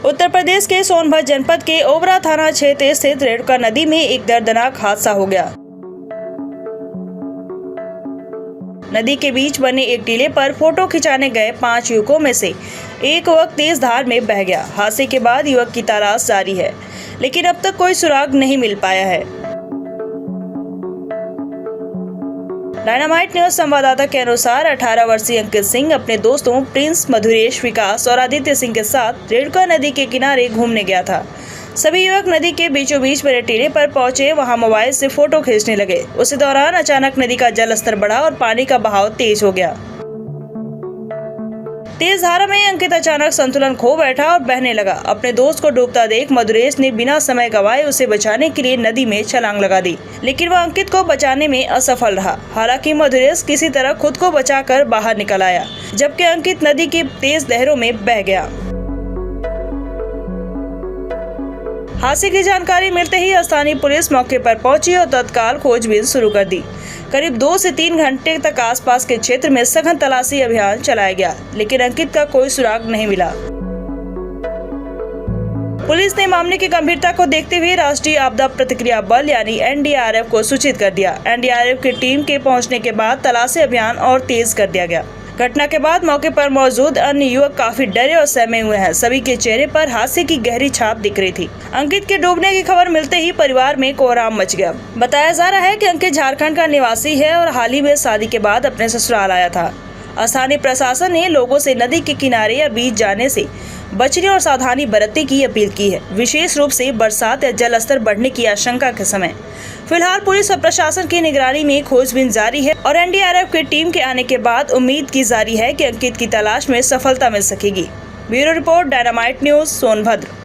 उत्तर प्रदेश के सोनभद्र जनपद के ओबरा थाना क्षेत्र स्थित रेणुका नदी में एक दर्दनाक हादसा हो गया। नदी के बीच बने एक टीले पर फोटो खिंचाने गए 5 युवकों में से एक युवक तेज धार में बह गया। हादसे के बाद युवक की तलाश जारी है, लेकिन अब तक कोई सुराग नहीं मिल पाया है। डायनामाइट न्यूज संवाददाता के अनुसार 18 वर्षीय अंकित सिंह अपने दोस्तों प्रिंस, मधुरेश, विकास और आदित्य सिंह के साथ रेणुका नदी के किनारे घूमने गया था। सभी युवक नदी के बीचों बीच बने टीले पर पहुंचे, वहां मोबाइल से फोटो खींचने लगे। उसी दौरान अचानक नदी का जल स्तर बढ़ा और पानी का बहाव तेज हो गया। तेज धारा में अंकित अचानक संतुलन खो बैठा और बहने लगा। अपने दोस्त को डूबता देख मधुरेश ने बिना समय गंवाए उसे बचाने के लिए नदी में छलांग लगा दी, लेकिन वह अंकित को बचाने में असफल रहा। हालांकि मधुरेश किसी तरह खुद को बचाकर बाहर निकल आया, जबकि अंकित नदी की तेज लहरों में बह गया। हादसे की जानकारी मिलते ही स्थानीय पुलिस मौके पर पहुंची और तत्काल खोजबीन शुरू कर दी। करीब 2 से 3 घंटे तक आसपास के क्षेत्र में सघन तलाशी अभियान चलाया गया, लेकिन अंकित का कोई सुराग नहीं मिला। पुलिस ने मामले की गंभीरता को देखते हुए राष्ट्रीय आपदा प्रतिक्रिया बल यानी NDRF को सूचित कर दिया। NDRF की टीम के पहुंचने के बाद तलाशी अभियान और तेज कर दिया गया। घटना के बाद मौके पर मौजूद अन्य युवक काफी डरे और सहमे हुए हैं। सभी के चेहरे पर हादसे की गहरी छाप दिख रही थी। अंकित के डूबने की खबर मिलते ही परिवार में कोहराम मच गया। बताया जा रहा है कि अंकित झारखंड का निवासी है और हाल ही में शादी के बाद अपने ससुराल आया था। स्थानीय प्रशासन ने लोगों से नदी के किनारे या बीच जाने से बचने और सावधानी बरतने की अपील की है, विशेष रूप से बरसात या जल स्तर बढ़ने की आशंका के समय। फिलहाल पुलिस और प्रशासन की निगरानी में खोजबीन जारी है और NDRF की टीम के आने के बाद उम्मीद की जारी है कि अंकित की तलाश में सफलता मिल सकेगी। Bureau report, dynamite news, Sonbhadra.